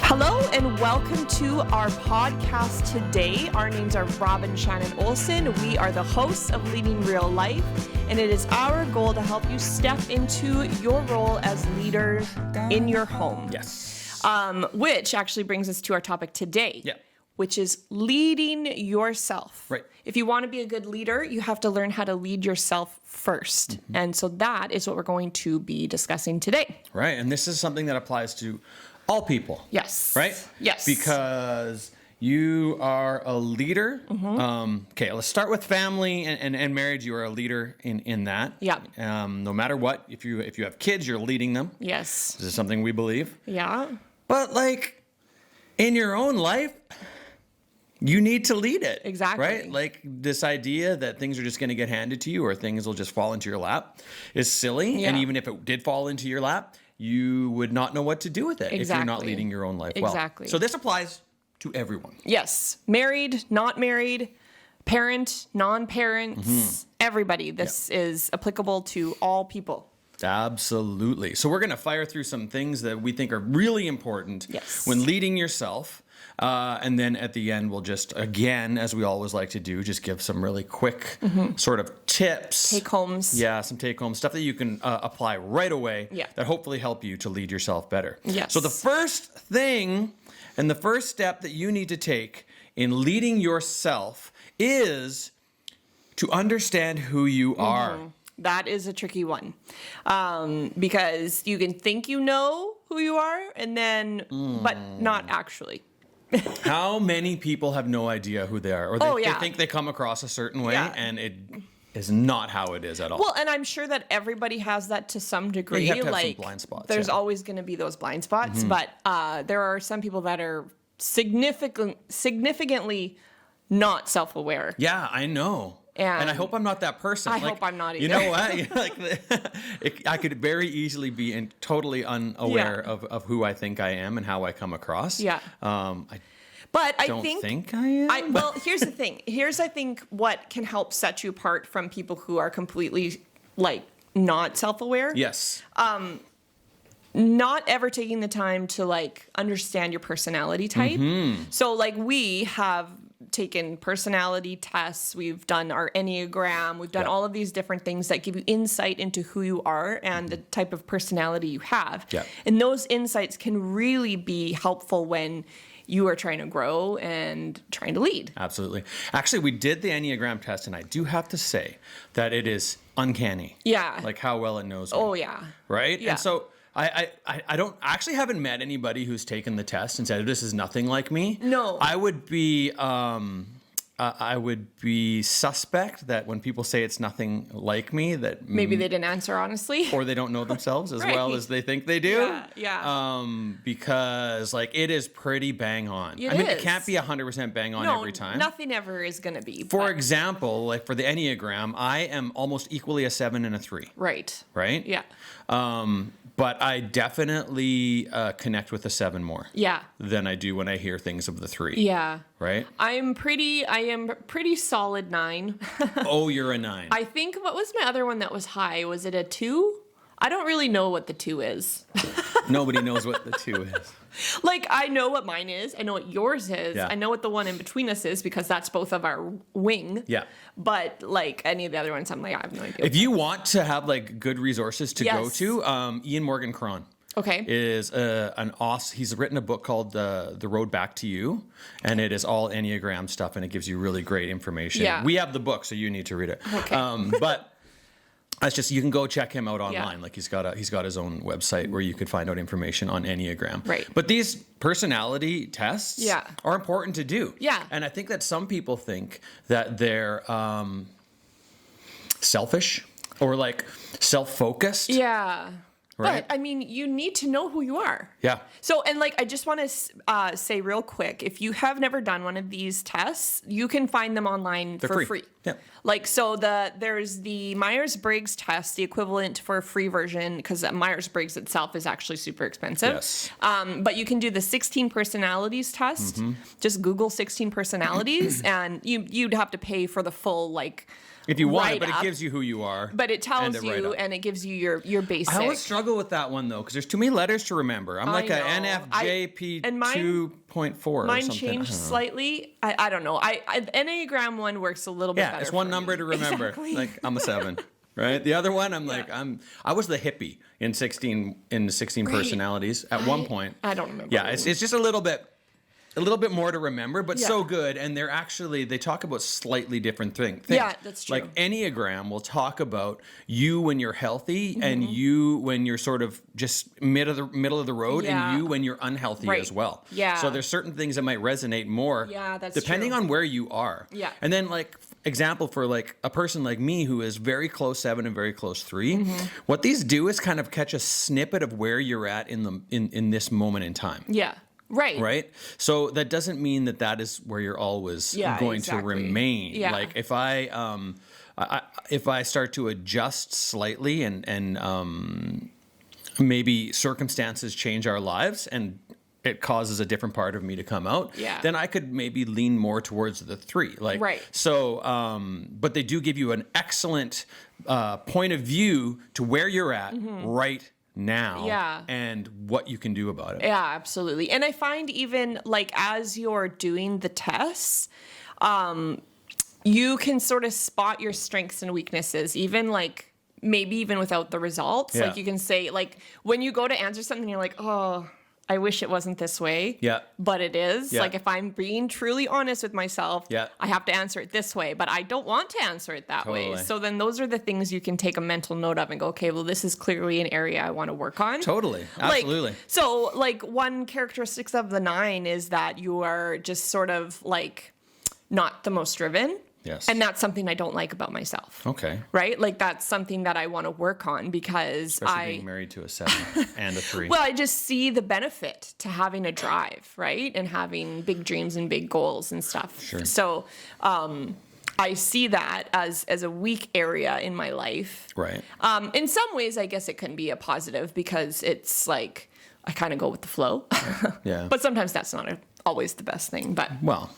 Hello and welcome to our podcast today. Our names are Rob and Shannon Olson. We are the hosts of Leading Real Life, and it is our goal to help you step into your role as leader in your home. Yes. Which actually brings us to our topic today. Yeah. Which is leading yourself. Right. If you want to be a good leader, you have to learn how to lead yourself first. Mm-hmm. And so that is what we're going to be discussing today. Right. And this is something that applies to all people. Yes. Right? Yes. Because you are a leader. Mm-hmm. Okay, let's start with family and marriage. You are a leader in that. Yeah. No matter what, if you have kids, you're leading them. Yes. This is something we believe. Yeah. But like in your own life, you need to lead it. Exactly. Right? Like this idea that things are just going to get handed to you or things will just fall into your lap is silly. Yeah. And even if it did fall into your lap, you would not know what to do with it if you're not leading your own life well. Exactly. So this applies to everyone. Yes. Married, not married, parent, non-parents, everybody. This is applicable to all people. Absolutely. So we're going to fire through some things that we think are really important when leading yourself. And then at the end, we'll just, again, as we always like to do, just give some really quick sort of tips. Take-homes. Yeah, some take-home stuff that you can apply right away that hopefully help you to lead yourself better. Yes. So the first thing and the first step that you need to take in leading yourself is to understand who you are. That is a tricky one because you can think you know who you are and then, but not actually. How many people have no idea who they are? Or they think they come across a certain way and it is not how it is at all. Well, and I'm sure that everybly has that to some degree. You have to have some blind spots. There's always going to be those blind spots, but there are some people that are significantly not self-aware. Yeah, I know. And I hope I'm not that person. I hope I'm not either. You know what? I could very easily be totally unaware of who I think I am and how I come across. Yeah. I don't think I am. Well, here's the thing. Here's, I think, what can help set you apart from people who are completely, not self-aware. Yes. Not ever taking the time to, understand your personality type. So, we have taken personality tests, we've done our Enneagram, we've done all of these different things that give you insight into who you are and the type of personality you have. Yeah. And those insights can really be helpful when you are trying to grow and trying to lead. Absolutely. Actually, we did the Enneagram test, and I do have to say that it is uncanny. Yeah. Like how well it knows me. Oh, yeah. Right? Yeah. And so I actually haven't met anybody who's taken the test and said, this is nothing like me. No. I would be suspect that when people say it's nothing like me, that maybe they didn't answer honestly. Or they don't know themselves as well as they think they do. Yeah. Because it is pretty bang on. It can't be 100% bang on every time. Nothing ever is going to be. For example, for the Enneagram, I am almost equally a 7 and a 3. Right. Right? Yeah. But I definitely connect with the 7 more. Yeah. Than I do when I hear things of the 3. Yeah. Right? I am pretty solid 9. Oh, you're a 9. I think, what was my other one that was high? Was it a 2? I don't really know what the 2 is. Nobody knows what the 2 is. I know what mine is. I know what yours is. Yeah. I know what the one in between us is because that's both of our wing. Yeah. But any of the other ones, I'm I have no idea. If you want to have good resources to go to, Ian Morgan Cron. Okay. Is an awesome. He's written a book called The Road Back to You, and it is all Enneagram stuff, and it gives you really great information. Yeah. We have the book, so you need to read it. Okay. But that's just, you can go check him out online. Yeah. He's got his own website where you could find out information on Enneagram. Right. But these personality tests are important to do. Yeah. And I think that some people think that they're selfish or self-focused. Yeah. Right? But, you need to know who you are. Yeah. So, and I just want to say real quick, if you have never done one of these tests, you can find them online for free. Yeah. There's the Myers-Briggs test, the equivalent for a free version, because Myers-Briggs itself is actually super expensive. Yes. But you can do the 16 personalities test. Just Google 16 personalities, and you'd have to pay for the full, if you want it, but write-up. it gives you who you are. But it tells and a you, write-up. and it gives you your basic. I always struggle with that one though, because there's too many letters to remember. I'm like a NFJP 2.4 or Mine something. changed slightly. I don't know. The Enneagram one works a little bit better. Yeah, it's one for number me. to remember. Exactly. Like I'm a 7. Right. The other one, I'm like, I was the hippie in 16 personalities at one point. I don't remember. Yeah, it's just a little bit more to remember, but so good. And they talk about slightly different things. Yeah, that's true. Like Enneagram will talk about you when you're healthy and you when you're sort of just middle of the road and you when you're unhealthy as well. Yeah. So there's certain things that might resonate more depending on where you are. Yeah. And then like example for like a person like me who is very close 7 and very close 3, what these do is kind of catch a snippet of where you're at in this moment in time. Yeah. Right. Right. So that doesn't mean that is where you're always going to remain. Yeah. Like if I start to adjust slightly and maybe circumstances change our lives and it causes a different part of me to come out, then I could maybe lean more towards the 3. Like, right. So, but they do give you an excellent point of view to where you're at right now and what you can do about it. Yeah, absolutely. And I find even like as you're doing the tests, you can sort of spot your strengths and weaknesses, even like maybe even without the results. Like you can say like when you go to answer something, you're like, oh, I wish it wasn't this way. Yeah. But it is. Yeah. Like if I'm being truly honest with myself, I have to answer it this way, but I don't want to answer it that way. So then those are the things you can take a mental note of and go, okay, well, this is clearly an area I want to work on. Totally. Absolutely. So like one characteristics of the 9 is that you are just sort of like not the most driven. Yes. And that's something I don't like about myself. Okay. Right? Like that's something that I want to work on because Especially being married to a 7 and a 3. Well, I just see the benefit to having a drive, right? And having big dreams and big goals and stuff. Sure. So I see that as a weak area in my life. Right. In some ways, I guess it can be a positive because it's like I kind of go with the flow. Yeah. But sometimes that's not always the best thing. But well,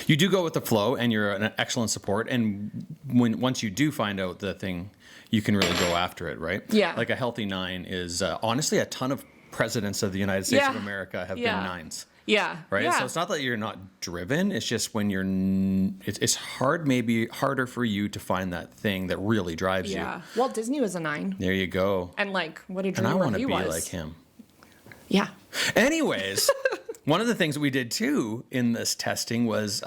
you do go with the flow, and you're an excellent support. And once you do find out the thing, you can really go after it, right? Yeah. Like a healthy 9 is honestly a ton of presidents of the United States of America have been 9s. Yeah. Right. Yeah. So it's not that you're not driven. It's just when you're, it's hard, maybe harder for you to find that thing that really drives you. Yeah. Walt Disney was a 9. There you go. And like, what a And I dreamer want to he be was. like him. Yeah. Anyways, one of the things that we did too in this testing was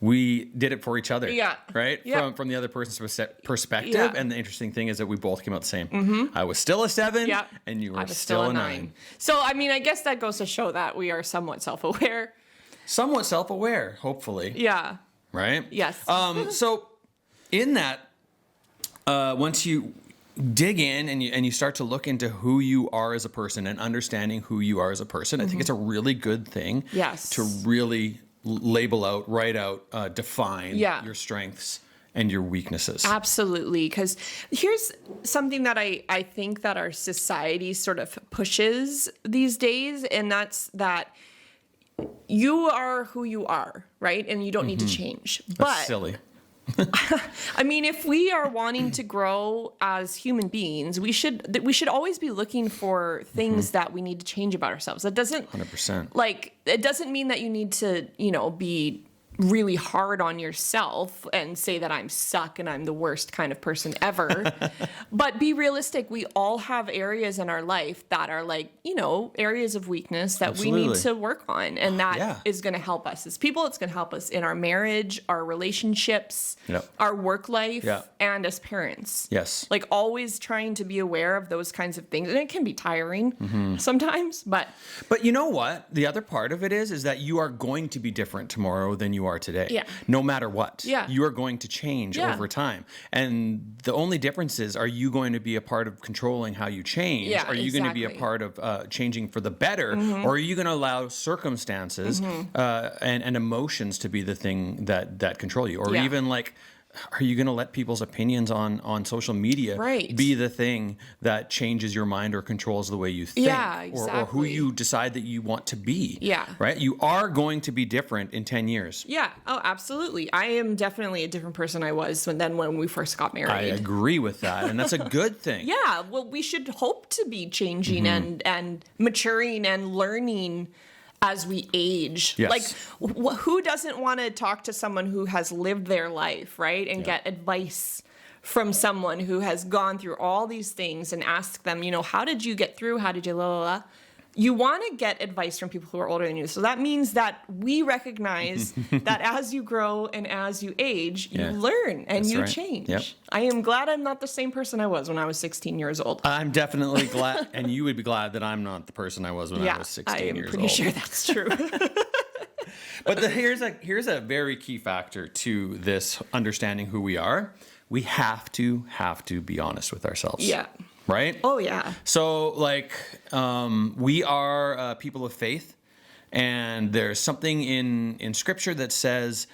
we did it for each other. Yeah. Right? Yeah. From the other person's perspective. Yeah. And the interesting thing is that we both came out the same. I was still a 7 and you were still a 9. So, I mean, I guess that goes to show that we are somewhat self-aware. Somewhat self-aware, hopefully. Yeah. Right? Yes. So in that, once you dig in and you start to look into who you are as a person and understanding who you are as a person, I think it's a really good thing to really label out, write out, define your strengths and your weaknesses. Absolutely. Because here's something that I think that our society sort of pushes these days, and that's that you are who you are, right? And you don't need to change. That's silly. I mean, if we are wanting to grow as human beings, we should always be looking for things that we need to change about ourselves. That doesn't 100%. Like, it doesn't mean that you need to, be really hard on yourself and say that I'm suck and I'm the worst kind of person ever. But be realistic. We all have areas in our life that are like, areas of weakness that we need to work on. And that is going to help us as people. It's going to help us in our marriage, our relationships, our work life, and as parents. Yes. Like always trying to be aware of those kinds of things. And it can be tiring sometimes, but you know what? The other part of it is that you are going to be different tomorrow than you are today. Yeah. No matter what. Yeah. You are going to change over time. And the only difference is, are you going to be a part of controlling how you change? Yeah, are you going to be a part of changing for the better? Or are you going to allow circumstances and emotions to be the thing that control you? Or even like are you going to let people's opinions on social media be the thing that changes your mind or controls the way you think? Yeah, exactly. Or who you decide that you want to be? Yeah. Right? You are going to be different in 10 years. Yeah. Oh, absolutely. I am definitely a different person I was when we first got married. I agree with that. And that's a good thing. Yeah. Well, we should hope to be changing and maturing and learning as we age. Yes. Like, who doesn't want to talk to someone who has lived their life, right? And get advice from someone who has gone through all these things and ask them, how did you get through? How did you la la la? You want to get advice from people who are older than you. So that means that we recognize that as you grow and as you age, you learn and you change. Yep. I am glad I'm not the same person I was when I was 16 years old. I'm definitely glad, and you would be glad that I'm not the person I was when I was 16 years old. I am pretty sure that's true. But here's a very key factor to this understanding who we are. We have to be honest with ourselves. Yeah. Right? Oh, yeah. So, we are people of faith, and there's something in Scripture that says,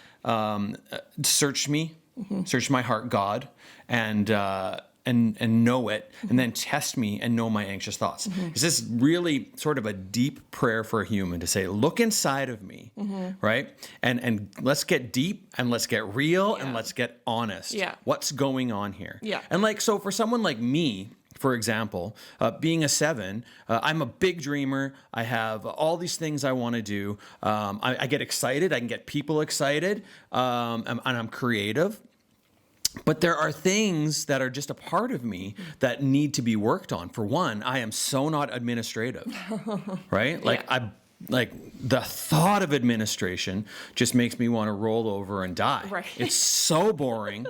search me, search my heart, God, and know it, and then test me and know my anxious thoughts. This is really sort of a deep prayer for a human to say, look inside of me, right? And let's get deep, and let's get real, and let's get honest. Yeah. What's going on here? Yeah. And so for someone like me, for example, being a 7, I'm a big dreamer. I have all these things I want to do. I get excited. I can get people excited, and I'm creative. But there are things that are just a part of me that need to be worked on. For one, I am so not administrative, right? Like the thought of administration just makes me want to roll over and die. Right. It's so boring.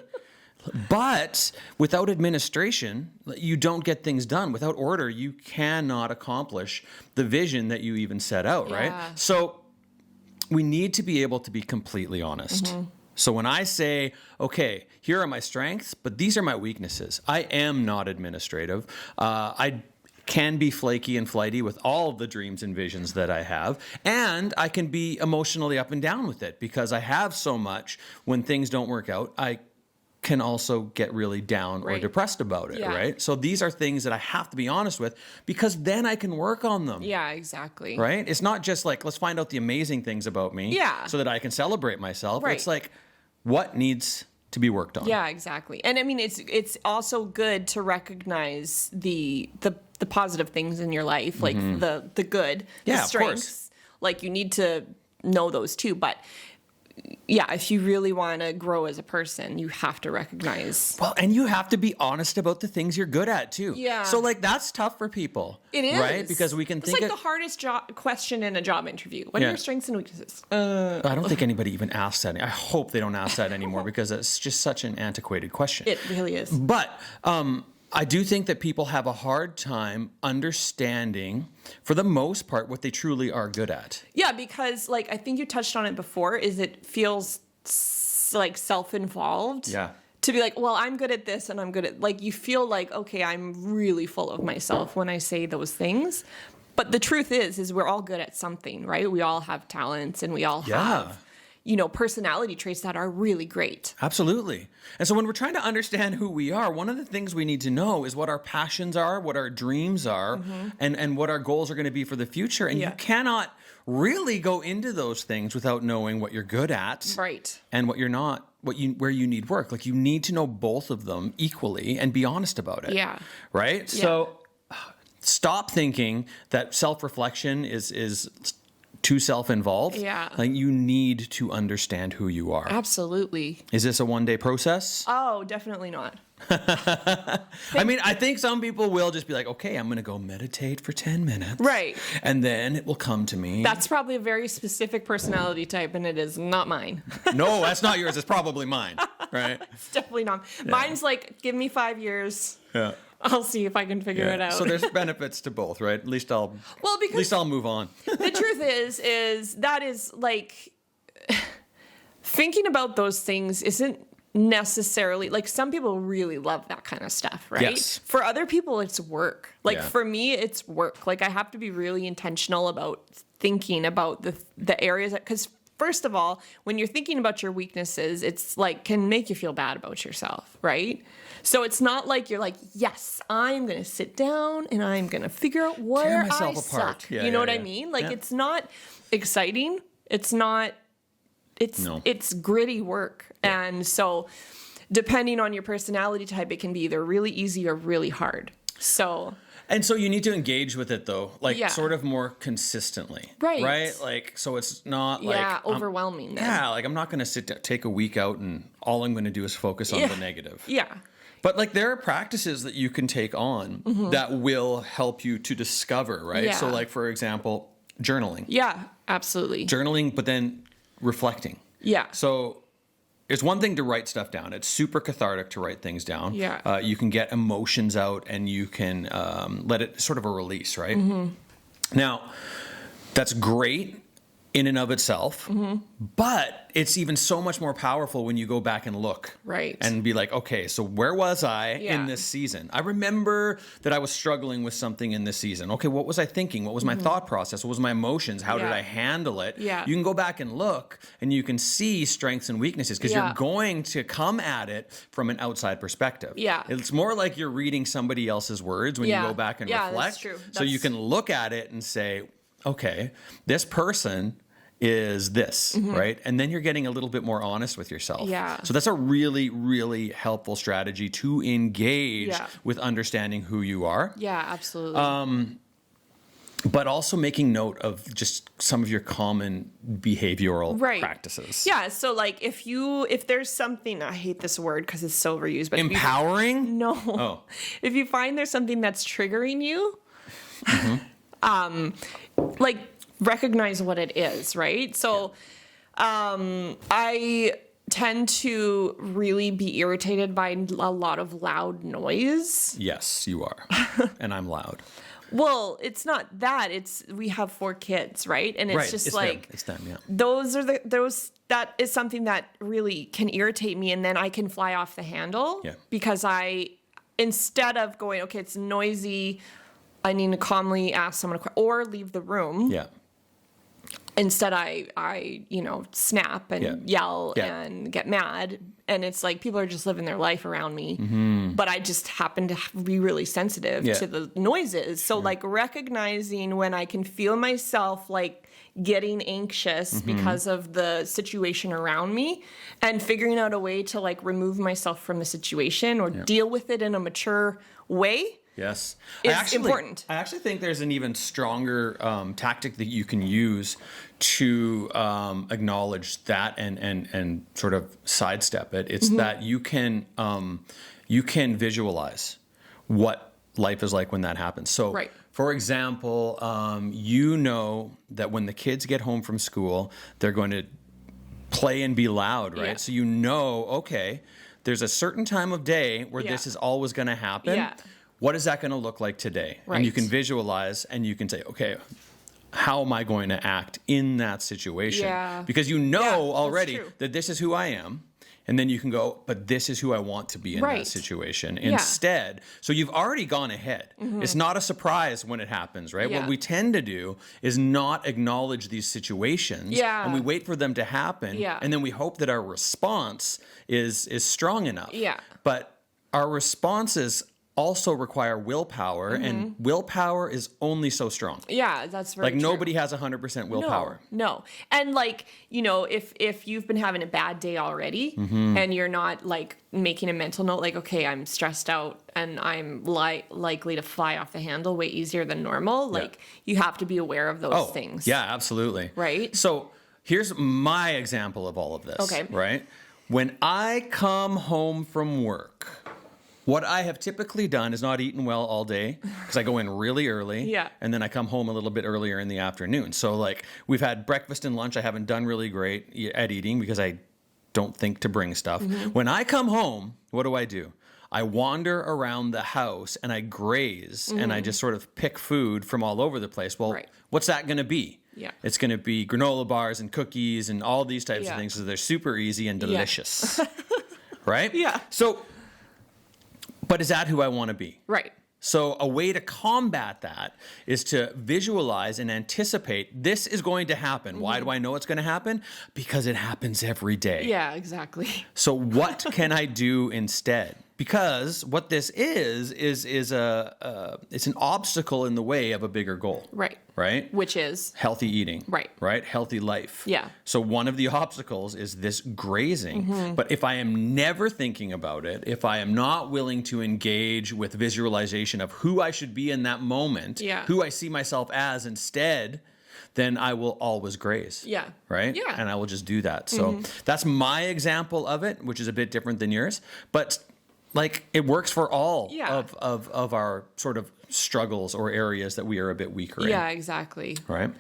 But without administration, you don't get things done. Without order, you cannot accomplish the vision that you even set out, right? So we need to be able to be completely honest. So when I say, okay, here are my strengths, but these are my weaknesses. I am not administrative. I can be flaky and flighty with all of the dreams and visions that I have. And I can be emotionally up and down with it because I have so much. When things don't work out, I can also get really down or depressed about it, right? So these are things that I have to be honest with because then I can work on them. Yeah, exactly. Right? It's not just like, let's find out the amazing things about me so that I can celebrate myself. Right. It's like, what needs to be worked on? Yeah, exactly. And I mean, it's also good to recognize the positive things in your life, like the good, the strengths. Like you need to know those too. But yeah, if you really want to grow as a person, you have to recognize. Well, and you have to be honest about the things you're good at too. Yeah. So that's tough for people. It is. Right? Because we can think it's like the hardest question in a job interview. What are your strengths and weaknesses? I don't think anybody even asks that. I hope they don't ask that anymore because it's just such an antiquated question. It really is. But I do think that people have a hard time understanding, for the most part, what they truly are good at. Yeah, because I think you touched on it before, is it feels like self-involved. Yeah. To be like, well, I'm good at this and I'm good at, you feel like, okay, I'm really full of myself when I say those things. But the truth is we're all good at something, right? We all have talents and we all have personality traits that are really great. Absolutely. And so when we're trying to understand who we are, one of the things we need to know is what our passions are, what our dreams are, and what our goals are going to be for the future. And you cannot really go into those things without knowing what you're good at. Right. And what you're not, where you need work. Like you need to know both of them equally and be honest about it. Yeah. Right? Yeah. So stop thinking that self-reflection is too self-involved. Yeah. You need to understand who you are. Absolutely. Is this a one-day process? Oh, definitely not. I mean, I think some people will just be like, okay, I'm going to go meditate for 10 minutes. Right. And then it will come to me. That's probably a very specific personality type, and it is not mine. No, that's not yours. It's probably mine. Right? It's definitely not. Yeah. Mine's like, give me 5 years. Yeah. I'll see if I can figure it out. So there's benefits to both, right? At least I'll move on. The truth is that is thinking about those things isn't necessarily some people really love that kind of stuff, right? Yes. For other people, it's work. For me, it's work. I have to be really intentional about thinking about the areas because first of all, when you're thinking about your weaknesses, it's like can make you feel bad about yourself, right? So it's not like you're like, yes, I'm going to sit down and I'm going to figure out where I suck. Yeah, you know what I mean? Like it's not exciting. It's not, it's gritty work. Yeah. And so depending on your personality type, it can be either really easy or really hard. So... And so you need to engage with it though, like sort of more consistently, right? Like, so it's not like overwhelming. Like I'm not going to take a week out and all I'm going to do is focus on the negative. Yeah. But like there are practices that you can take on that will help you to discover, right? Yeah. So like, for example, journaling. Yeah, absolutely. Journaling, but then reflecting. Yeah. So it's one thing to write stuff down. It's super cathartic to write things down. Yeah. You can get emotions out and you can let it sort of a release, right? Now, that's great in and of itself, but it's even so much more powerful when you go back and look. Right. And be like, okay, so where was I in this season? I remember that I was struggling with something in this season. Okay, what was I thinking? What was my thought process? What was my emotions? How did I handle it? Yeah. You can go back and look and you can see strengths and weaknesses because you're going to come at it from an outside perspective. Yeah. It's more like you're reading somebody else's words when you go back and reflect. That's true. So you can look at it and say, okay, this person is this, right? And then you're getting a little bit more honest with yourself. Yeah. So that's a really, really helpful strategy to engage with understanding who you are. Yeah, absolutely. But also making note of just some of your common behavioral practices. Yeah. So like if there's something, I hate this word because it's so overused, but empowering? No. Oh. If you find there's something that's triggering you, like recognize what it is, right? So I tend to really be irritated by a lot of loud noise. Yes, you are. And I'm loud. Well, it's not that. It's we have 4 kids, right? And it's just like it's them, yeah. That is something that really can irritate me, and then I can fly off the handle because instead of going, okay, it's noisy, I need to calmly ask someone to or leave the room. Yeah. Instead, I snap and yell and get mad. And it's like people are just living their life around me. But I just happen to be really sensitive to the noises. So like recognizing when I can feel myself like getting anxious because of the situation around me and figuring out a way to like remove myself from the situation or deal with it in a mature way. Yes. It's important. I actually think there's an even stronger tactic that you can use to acknowledge that and sort of sidestep it. It's that you can visualize what life is like when that happens. So, for example, you know that when the kids get home from school, they're going to play and be loud, right? Yeah. So you know, okay, there's a certain time of day where this is always going to happen. Yeah. What is that going to look like today? Right. And you can visualize and you can say, okay, how am I going to act in that situation? Yeah. Because you know already that this is who I am. And then you can go, but this is who I want to be in that situation instead. So you've already gone ahead. It's not a surprise when it happens, right? What we tend to do is not acknowledge these situations and we wait for them to happen. And then we hope that our response is strong enough. Yeah. But our responses also require willpower, and willpower is only so strong. Yeah, that's very true. Nobody has 100% willpower. No. And if you've been having a bad day already and you're not making a mental note okay, I'm stressed out and I'm likely to fly off the handle way easier than normal, you have to be aware of those things. Yeah, absolutely. Right? So here's my example of all of this. Okay. Right? When I come home from work, what I have typically done is not eaten well all day because I go in really early and then I come home a little bit earlier in the afternoon. So we've had breakfast and lunch. I haven't done really great at eating because I don't think to bring stuff. When I come home, what do? I wander around the house and I graze and I just sort of pick food from all over the place. Well, what's that going to be? Yeah. It's going to be granola bars and cookies and all these types of things. So they're super easy and delicious. Right? Yeah. So... But is that who I want to be? Right. So a way to combat that is to visualize and anticipate this is going to happen. Why do I know it's going to happen? Because it happens every day. Yeah, exactly. So what can I do instead? Because what this is it's an obstacle in the way of a bigger goal. Right. Right? Which is? Healthy eating. Right. Right? Healthy life. Yeah. So one of the obstacles is this grazing. But if I am never thinking about it, if I am not willing to engage with visualization of who I should be in that moment, who I see myself as instead, then I will always graze. Yeah. Right? Yeah. And I will just do that. So that's my example of it, which is a bit different than yours. But like it works for all of our sort of struggles or areas that we are a bit weaker in. Yeah, exactly. Right?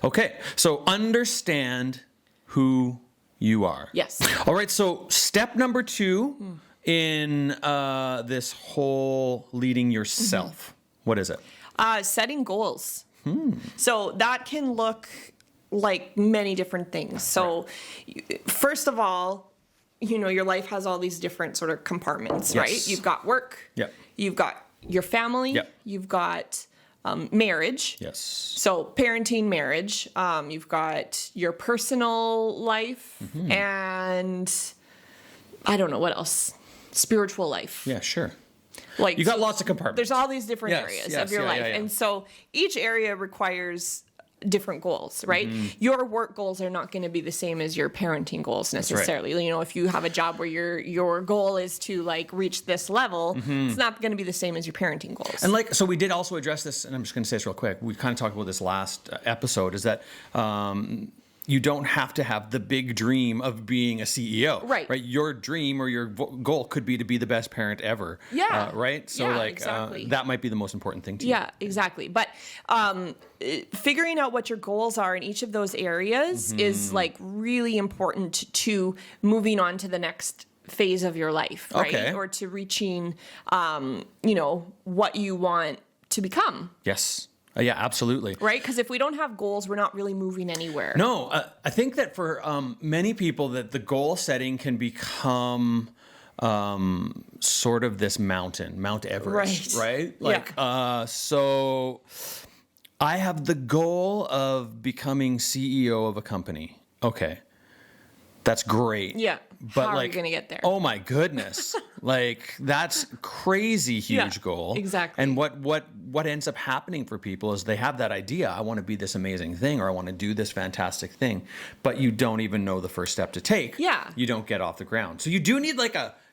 Okay. So understand who you are. Yes. All right. So step number 2 in this whole leading yourself. What is it? Setting goals. So that can look like many different things. So first of all, you know, your life has all these different sort of compartments, right? You've got work. Yep. You've got your family. Yep. You've got marriage. Yes. So parenting, marriage. You've got your personal life and I don't know what else. Spiritual life. Yeah, sure. Like You got lots of compartments. there's all these different areas of your life. And so each area requires different goals, right? Your work goals are not going to be the same as your parenting goals necessarily. You know, if you have a job where your goal is to like reach this level, it's not going to be the same as your parenting goals. And like, so we did also address this, and I'm just going to say this real quick. We kind of talked about this last episode, is that you don't have to have the big dream of being a CEO. Right. Your dream or your goal could be to be the best parent ever. Yeah. Right? So exactly. That might be the most important thing to you. Yeah, exactly. But figuring out what your goals are in each of those areas is like really important to moving on to the next phase of your life, right? Okay. Or to reaching, you know, what you want to become. Yes. Yeah, absolutely. Right? Because if we don't have goals, we're not really moving anywhere. No, I think that for many people that the goal setting can become sort of this mountain, Mount Everest, right? Like, so I have the goal of becoming CEO of a company. Okay. That's great. Yeah. But how like, are you going to get there? Oh my goodness. Like that's crazy huge goal. Exactly. And what ends up happening for people is they have that idea, I want to be this amazing thing, or I want to do this fantastic thing, but you don't even know the first step to take. Yeah. You don't get off the ground. So you do need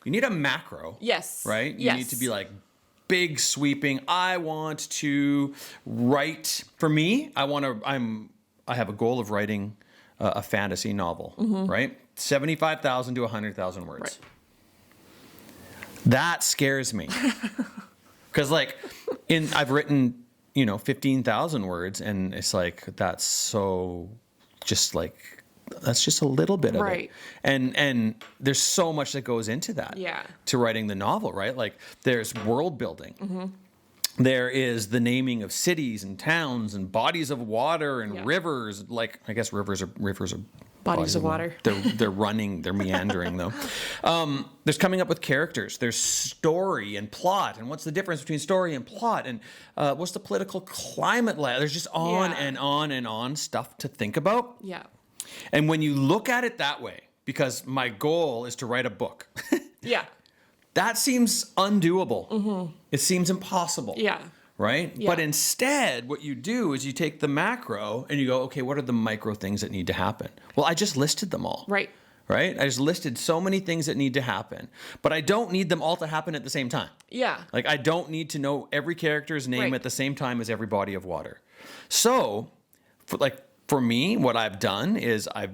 you need a macro. Yes. Right? You need to be like big sweeping. I want to write, for me, I have a goal of writing a fantasy novel, right? 75,000 to 100,000 words. Right. That scares me. Because like I've written, 15,000 words, and it's like, that's just a little bit of it. And there's so much that goes into that. Yeah. To writing the novel, right? Like there's world building. There is the naming of cities and towns and bodies of water and rivers. Like, I guess rivers are bodies of water. They're running, they're meandering though. There's coming up with characters. There's story and plot. And what's the difference between story and plot? And what's the political climate like? There's just on and on and on stuff to think about. Yeah. And when you look at it that way, because my goal is to write a book. Yeah. That seems undoable. It seems impossible. Yeah. Right? Yeah. But instead, what you do is you take the macro and you go, okay, what are the micro things that need to happen? Well, I just listed them all. Right. Right? I just listed so many things that need to happen. But I don't need them all to happen at the same time. Yeah. Like, I don't need to know every character's name at the same time as every body of water. So, for me, what I've done is I've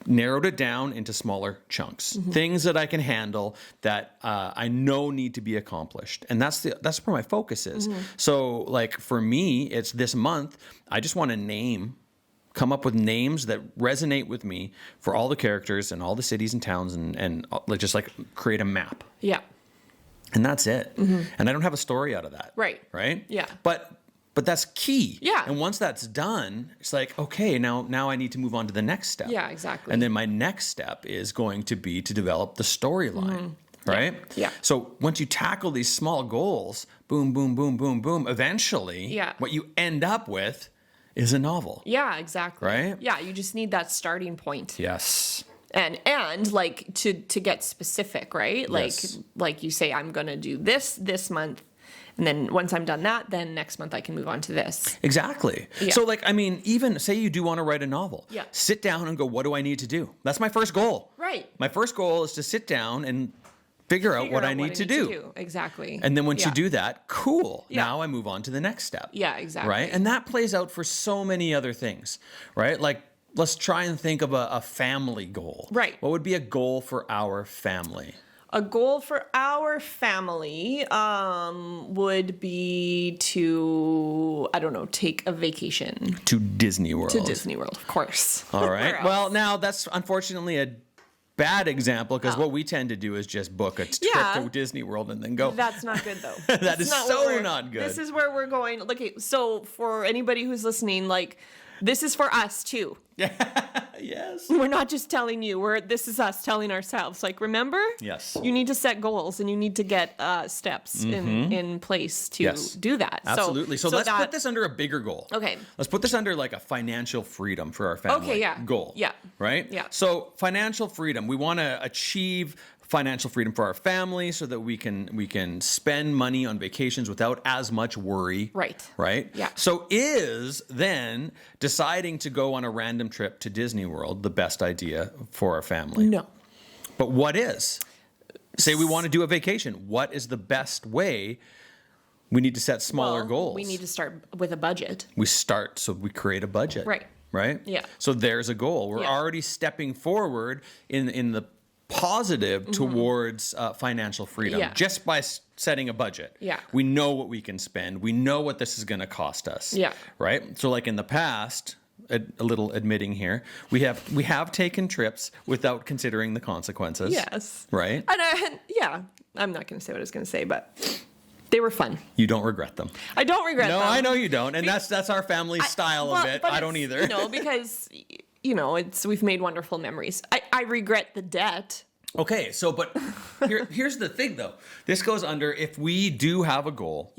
narrowed it down into smaller chunks, things that I can handle that I know need to be accomplished, and that's where my focus is. So, like for me, it's this month. I just want to come up with names that resonate with me for all the characters and all the cities and towns, and just create a map. Yeah. And that's it. And I don't have a story out of that. Right. Right. Yeah. But that's key. Yeah. And once that's done, it's like, okay, now I need to move on to the next step. Yeah, exactly. And then my next step is going to be to develop the storyline, right? Yeah. So once you tackle these small goals, boom, boom, boom, boom, boom, eventually what you end up with is a novel. Yeah, exactly. Right? Yeah, you just need that starting point. Yes. And like to get specific, right? Like you say, I'm gonna do this month, and then once I'm done that, then next month I can move on to this. Exactly. Yeah. So like, I mean, even say you do want to write a novel. Yeah. Sit down and go, what do I need to do? That's my first goal. Right. My first goal is to sit down and figure out what I need to do. Exactly. And then once you do that, cool. Yeah. Now I move on to the next step. Yeah, exactly. Right? And that plays out for so many other things, right? Like, let's try and think of a family goal. Right. What would be a goal for our family? A goal for our family would be to, I don't know, take a vacation. To Disney World. To Disney World, of course. All right. Well, now that's unfortunately a bad example because what we tend to do is just book a trip to Disney World and then go. That's not good though. That is so not good. This is where we're going. Okay, so for anybody who's listening, like, this is for us too. Yes. We're not just telling you. This is us telling ourselves. Like, remember? Yes. You need to set goals and you need to get steps in place to do that. Absolutely. So let's put this under a bigger goal. Okay. Let's put this under like a financial freedom for our family goal. Yeah. Right? Yeah. So financial freedom. We want to achieve financial freedom for our family so that we can spend money on vacations without as much worry. Right? Yeah. So is then deciding to go on a random trip to Disney World the best idea for our family? No. But what is? Say we want to do a vacation. What is the best way? We need to set smaller goals. We need to start with a budget. We create a budget. Right? Yeah. So there's a goal. We're already stepping forward in the positive towards financial freedom just by setting a budget. Yeah. We know what we can spend. We know what this is going to cost us. Yeah. Right? So like in the past, a little admitting here, we have taken trips without considering the consequences. Yes. Right? And I'm not going to say what I was going to say, but they were fun. You don't regret them. I don't regret them. No, I know you don't. And that's our family style a bit. I don't either. Because we've made wonderful memories. I regret the debt. Okay, so but here's the thing though. This goes under if we do have a goal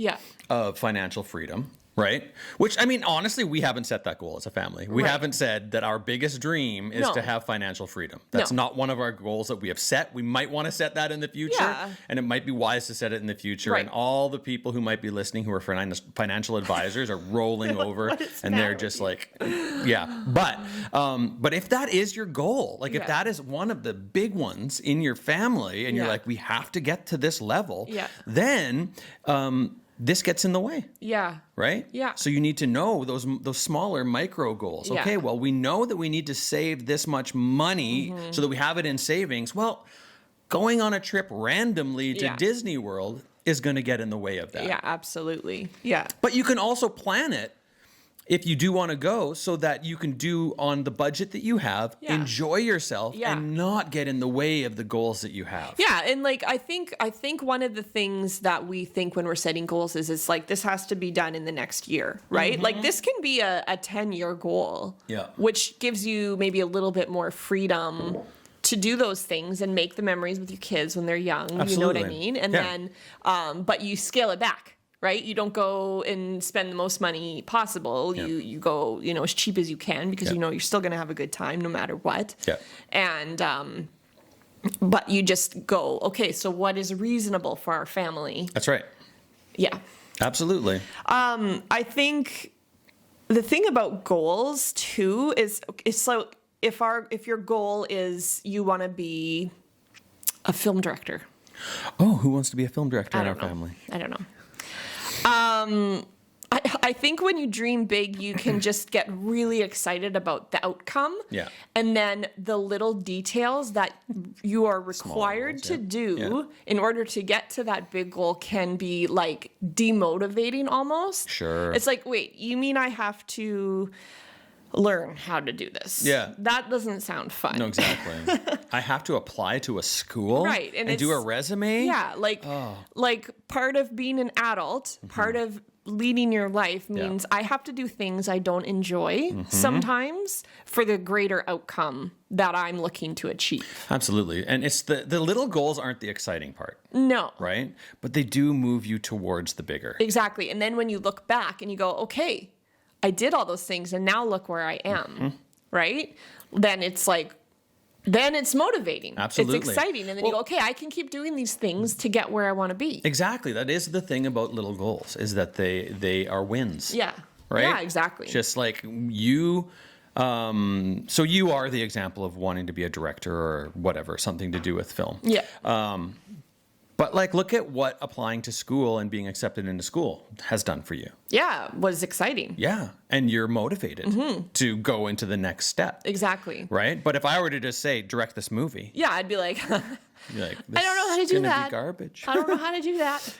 of financial freedom, right? Which, I mean, honestly, we haven't set that goal as a family. We haven't said that our biggest dream is to have financial freedom. That's not one of our goals that we have set. We might want to set that in the future, and it might be wise to set it in the future. Right. And all the people who might be listening who are financial advisors are rolling over, and they're just like, yeah. But if that is your goal, like if that is one of the big ones in your family, and you're like, we have to get to this level, then this gets in the way. Yeah. Right? Yeah. So you need to know those smaller micro goals. Yeah. Okay, well, we know that we need to save this much money so that we have it in savings. Well, going on a trip randomly to Disney World is going to get in the way of that. Yeah, absolutely. Yeah. But you can also plan it if you do want to go so that you can do on the budget that you have, enjoy yourself and not get in the way of the goals that you have. Yeah, and like I think one of the things that we think when we're setting goals is it's like this has to be done in the next year, right? Like this can be a 10-year goal. Yeah. Which gives you maybe a little bit more freedom to do those things and make the memories with your kids when they're young. Absolutely. You know what I mean? And then but you scale it back. Right? You don't go and spend the most money possible. You go, as cheap as you can because you're still going to have a good time no matter what. Yeah. And but you just go, okay, so what is reasonable for our family? That's right. Yeah. Absolutely. I think the thing about goals too is so if your goal is you want to be a film director. Oh, who wants to be a film director in our family? I don't know. I think when you dream big, you can just get really excited about the outcome. Yeah. And then the little details that you are required to do in order to get to that big goal can be like demotivating almost. Sure. It's like, wait, you mean I have to learn how to do this? Yeah. That doesn't sound fun. No, exactly. I have to apply to a school and do a resume? Yeah. Like part of being an adult, part of leading your life means I have to do things I don't enjoy sometimes for the greater outcome that I'm looking to achieve. Absolutely. And it's the little goals aren't the exciting part. No. Right? But they do move you towards the bigger. Exactly. And then when you look back and you go, okay, I did all those things and now look where I am. Right? Then it's like, then it's motivating. Absolutely. It's exciting. And then you go, okay, I can keep doing these things to get where I want to be. Exactly. That is the thing about little goals, is that they are wins. Yeah. Right? Yeah, exactly. Just like you, so you are the example of wanting to be a director or whatever, something to do with film. Yeah. But like, look at what applying to school and being accepted into school has done for you. Yeah, was exciting. Yeah. And you're motivated to go into the next step. Exactly. Right? But if I were to just say, direct this movie. Yeah, I'd be like, You're like, I don't know how to do that. Be garbage. I don't know how to do that.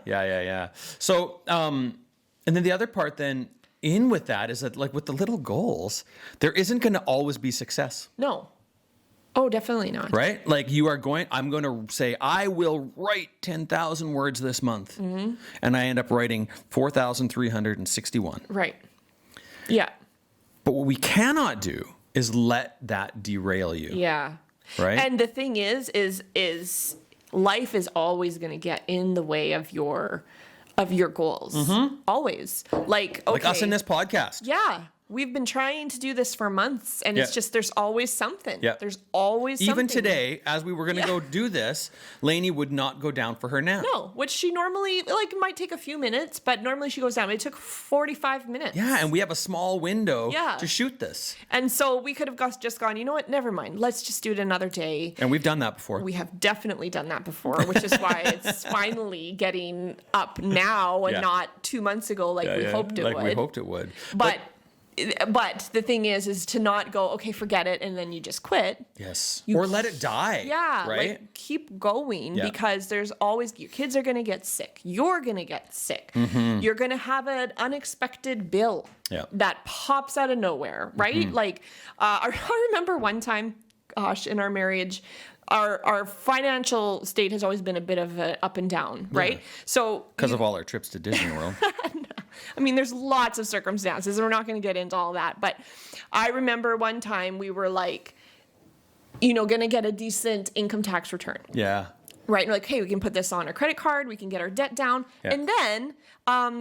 Yeah. So, and then the other part then in with that is that, like, with the little goals, there isn't going to always be success. No. Oh, definitely not. Right? Like, I'm going to say, I will write 10,000 words this month. And I end up writing 4,361. Right. Yeah. But what we cannot do is let that derail you. Yeah. Right? And the thing is life is always going to get in the way of your goals. Always. Like us in this podcast. Yeah. We've been trying to do this for months, and it's just, there's always something. Yeah. There's always something. Even today, as we were going to go do this, Lainey would not go down for her nap. No, which she normally, like, might take a few minutes, but normally she goes down. It took 45 minutes. Yeah, and we have a small window to shoot this. And so we could have just gone, you know what, never mind. Let's just do it another day. And we've done that before. We have definitely done that before, which is why it's finally getting up now and not 2 months ago like we hoped it would. Like we hoped it would. But the thing is to not go, okay, forget it, and then you just quit. Yes. Or let it die. Yeah. Right? Like, keep going because there's always, your kids are going to get sick. You're going to get sick. You're going to have an unexpected bill that pops out of nowhere, right? Like, I remember one time, gosh, in our marriage, our financial state has always been a bit of an up and down, right? Yeah. So because of all our trips to Disney World. I mean, there's lots of circumstances, and we're not going to get into all that. But I remember one time we were like, going to get a decent income tax return. Yeah. Right? And like, hey, we can put this on our credit card. We can get our debt down. Yeah. And then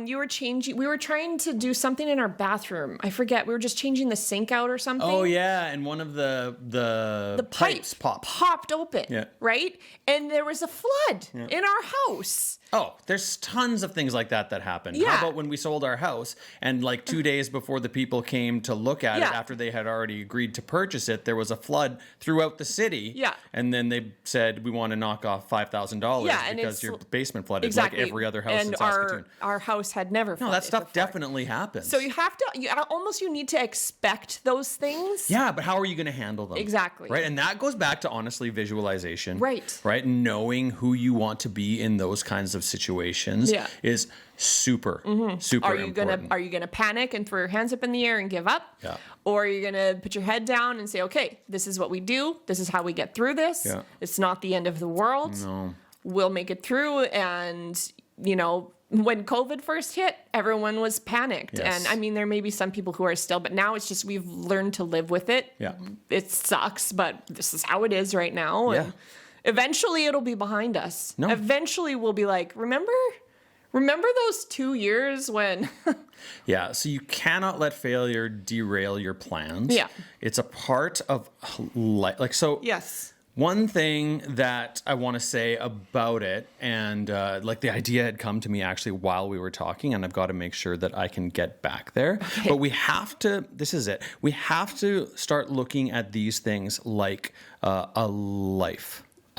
we were trying to do something in our bathroom. I forget. We were just changing the sink out or something. Oh, yeah. And one of the pipes popped open. Yeah. Right? And there was a flood in our house. Oh, there's tons of things like that happen. Yeah. How about when we sold our house and like 2 days before the people came to look at it after they had already agreed to purchase it, there was a flood throughout the city. Yeah. And then they said, we want to knock off $5,000 because your basement flooded like every other house in Saskatoon. Our house had never flooded. No, that stuff before. definitely happens. So you have to, you need to expect those things. Yeah, but how are you going to handle them? Exactly. Right? And that goes back to, honestly, visualization. Right. Right? Knowing who you want to be in those kinds of situations is super important. Are you gonna panic and throw your hands up in the air and give up? Yeah. Or are you gonna put your head down and say, okay, this is what we do. This is how we get through this. Yeah. It's not the end of the world. No. We'll make it through. And when COVID first hit, everyone was panicked. Yes. And I mean, there may be some people who are still, but now it's just, we've learned to live with it. Yeah. It sucks, but this is how it is right now. Yeah. And eventually it'll be behind us. No. Eventually we'll be like, remember those 2 years when... Yeah, so you cannot let failure derail your plans. Yeah. It's a part of life. Like, so... Yes. One thing that I want to say about it, and like the idea had come to me actually while we were talking, and I've got to make sure that I can get back there. Okay. But we have to, this is it, we have to start looking at these things like a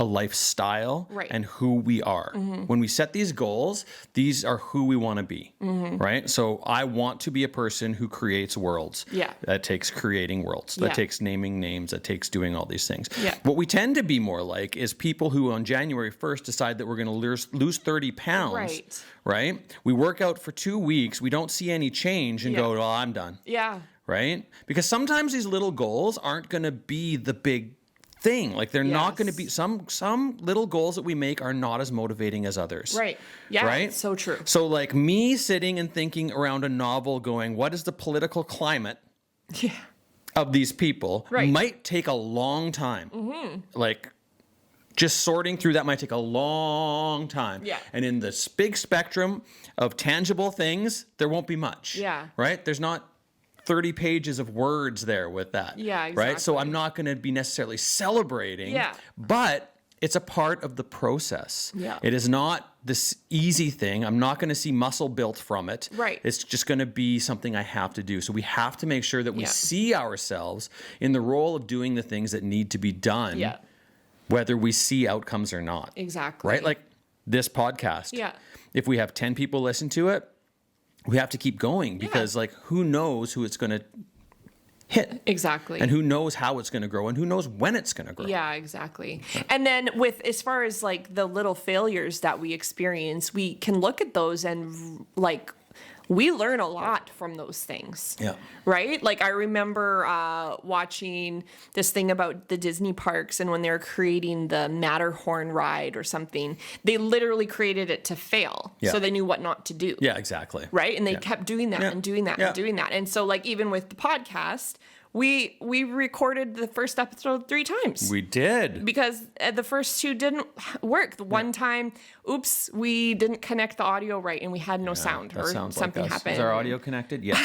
lifestyle, right, and who we are. Mm-hmm. When we set these goals, these are who we want to be, mm-hmm, right? So I want to be a person who creates worlds. Yeah. That takes creating worlds. That takes naming names. That takes doing all these things. Yeah. What we tend to be more like is people who on January 1st decide that we're going to lose 30 pounds. Right. Right? We work out for 2 weeks. We don't see any change and go, well, I'm done. Yeah. Right? Because sometimes these little goals aren't going to be the big thing. Like they're not going to be Yes. some little goals that we make are not as motivating as others. Right. Yeah. Right? So true. So like me sitting and thinking around a novel going, what is the political climate Yeah. of these people Right. might take a long time. Like just sorting through that might take a long time. Yeah. And in this big spectrum of tangible things, there won't be much. Yeah. Right? There's not 30 pages of words there with that. Yeah, Right? So exactly. I'm not going to be necessarily celebrating. Yeah. But it's a part of the process. Yeah. It is not this easy thing. I'm not going to see muscle built from it. Right. It's just going to be something I have to do. So we have to make sure that we Yeah. see ourselves in the role of doing the things that need to be done, Yeah. whether we see outcomes or not. Exactly. Right? Like this podcast. Yeah. If we have 10 people listen to it, we have to keep going because like who knows who it's going to hit. Exactly. And who knows how it's going to grow and who knows when it's going to grow. Yeah, exactly. And then with as far as like the little failures that we experience, we can look at those and like we learn a lot from those things. Yeah. Right? Like I remember watching this thing about the Disney parks and when they were creating the Matterhorn ride or something, they literally created it to fail. Yeah. So they knew what not to do. Yeah, exactly. Right? And they kept doing that Yeah. and doing that Yeah. and doing that. And so like even with the podcast, we recorded the first episode 3 times. We did. Because the first 2 didn't work. The one time, oops, we didn't connect the audio right and we had no sound That or sounds something like us. happened. Is our audio connected? Yes.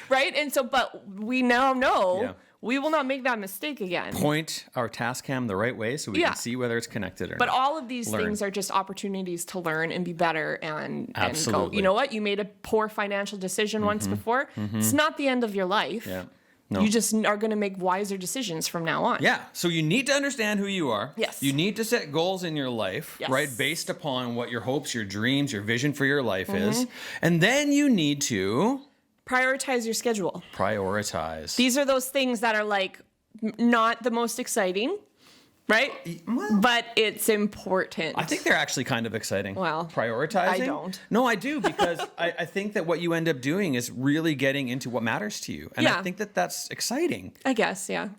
Right? And so, but we now know Yeah. we will not make that mistake again. Point our task cam the right way so we Yeah. can see whether it's connected or But not. all of these Learn. things are just opportunities to learn and be better and go, Absolutely. you know what? You made a poor financial decision once before. It's not the end of your life. Yeah. No. You just are going to make wiser decisions from now on. Yeah. So you need to understand who you are. Yes. You need to set goals in your life, Yes. right? Based upon what your hopes, your dreams, your vision for your life Mm-hmm. is. And then you need to Prioritize your schedule. prioritize. These are those things that are like not the most exciting, right? But it's important. I think they're actually kind of exciting. Well, prioritizing. I don't. No, I do because I think that what you end up doing is really getting into what matters to you, and I Yeah. think that that's exciting. I guess, yeah.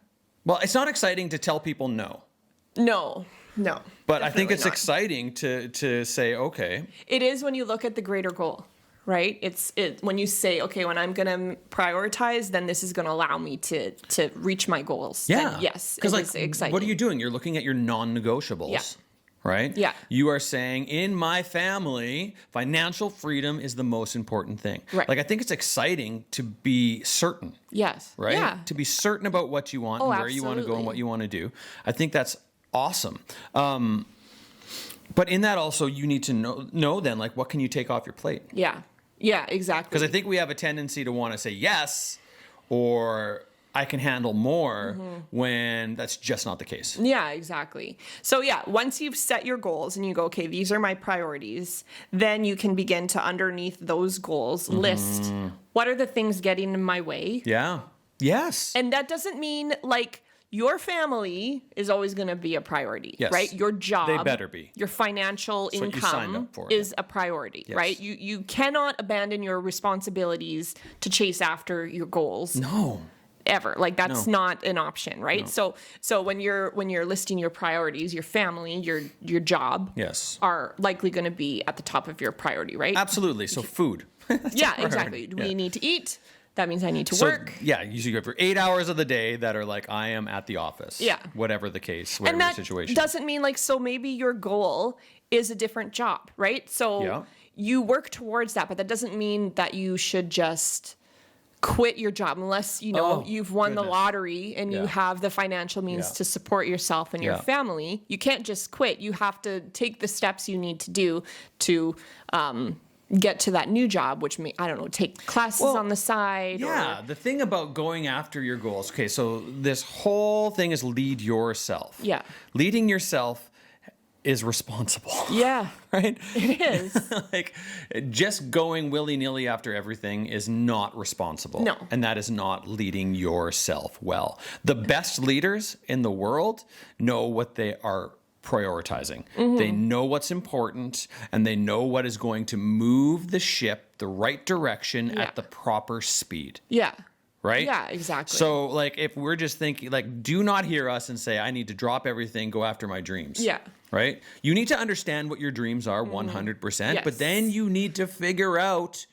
Well, it's not exciting to tell people no, No. but I think Definitely it's not. exciting to say okay. It is when you look at the greater goal, right? It's when you say, okay, when I'm going to prioritize, then this is going to allow me to reach my goals. Yeah. Then yes, Because it like, is exciting. what are you doing? You're looking at your non-negotiables. Yeah. Right? Yeah. You are saying, in my family, financial freedom is the most important thing. Right. Like, I think it's exciting to be certain, Yes. right? Yeah. To be certain about what you want Oh, and where you want to go and absolutely. what you want to do. I think that's awesome. But in that also, you need to know then, like, what can you take off your plate? Yeah. Yeah, exactly. Because I think we have a tendency to want to say yes or I can handle more when that's just not the case. Yeah, exactly. So yeah, once you've set your goals and you go, okay, these are my priorities, then you can begin to underneath those goals list what are the things getting in my way. Yeah. Yes. And that doesn't mean like your family is always going to be a priority, Yes. right? Your job, They better be. Your financial what you signed income up for. is a priority, Yes. right? You cannot abandon your responsibilities to chase after your goals. No. Ever. Like that's No. not an option, right? So when you're listing your priorities, your family, your job Yes. are likely going to be at the top of your priority, right? Absolutely. So food. Yeah, exactly. Yeah. We need to eat. That means I need to So, work. yeah, usually you have for 8 hours of the day that are like, I am at the office. Yeah. Whatever the case, whatever And the that situation. doesn't mean like, so maybe your goal is a different job, right? So Yeah. you work towards that, but that doesn't mean that you should just quit your job unless, you know, Oh, you've won the goodness. lottery and Yeah. you have the financial means Yeah. to support yourself and your Yeah. family. You can't just quit. You have to take the steps you need to do to get to that new job, which I don't know, take classes Well, on the side. Yeah, the thing about going after your goals. Okay, so this whole thing is lead yourself. Yeah. Leading yourself is responsible. Yeah, Right? it is. Like just going willy-nilly after everything is not responsible. No. And that is not leading yourself well. The best leaders in the world know what they are prioritizing. They know what's important and they know what is going to move the ship the right direction Yeah. at the proper speed. Yeah. right? Yeah, exactly. So like if we're just thinking, like, do not hear us and say, I need to drop everything, go after my dreams. Yeah. Right? You need to understand what your dreams are 100%, Yes. but then you need to figure out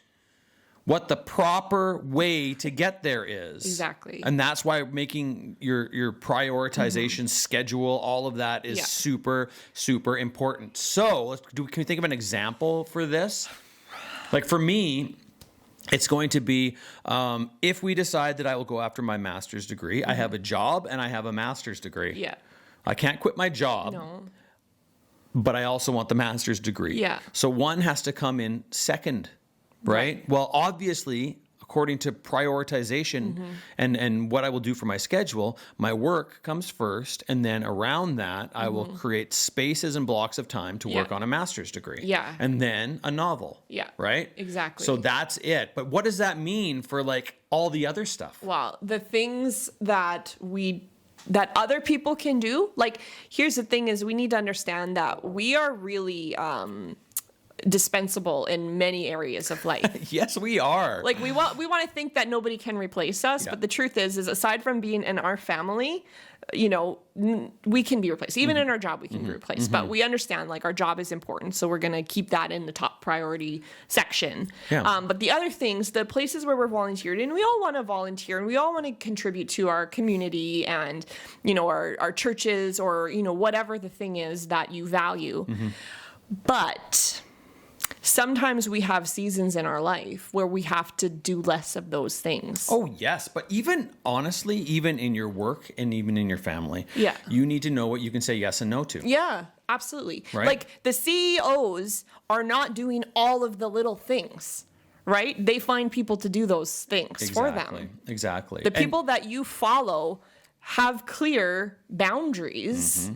what the proper way to get there is. Exactly. And that's why making your prioritization schedule, all of that is super, super important. So can we think of an example for this? Like for me, it's going to be if we decide that I will go after my master's degree, I have a job and I have a master's degree. Yeah. I can't quit my job. No. But I also want the master's degree. Yeah. So one has to come in second, right? Well, obviously, according to prioritization and what I will do for my schedule, my work comes first. And then around that, I will create spaces and blocks of time to work on a master's degree. Yeah. And then a novel. Yeah. Right? Exactly. So that's it. But what does that mean for like all the other stuff? Well, the things that other people can do, like, here's the thing is we need to understand that we are really dispensable in many areas of life. Yes, we are. Like we want to think that nobody can replace us, but the truth is aside from being in our family, you know, we can be replaced. Even in our job, we can be replaced. But we understand like our job is important, so we're going to keep that in the top priority section. Yeah. But the other things, the places where we're volunteered, and we all want to volunteer, and we all want to contribute to our community and, you know, our churches or, you know, whatever the thing is that you value. But sometimes we have seasons in our life where we have to do less of those things. Oh, yes. But even honestly, even in your work and even in your family, you need to know what you can say yes and no to. Yeah, absolutely. Right? Like the CEOs are not doing all of the little things, right? They find people to do those things for them. Exactly. The people that you follow have clear boundaries.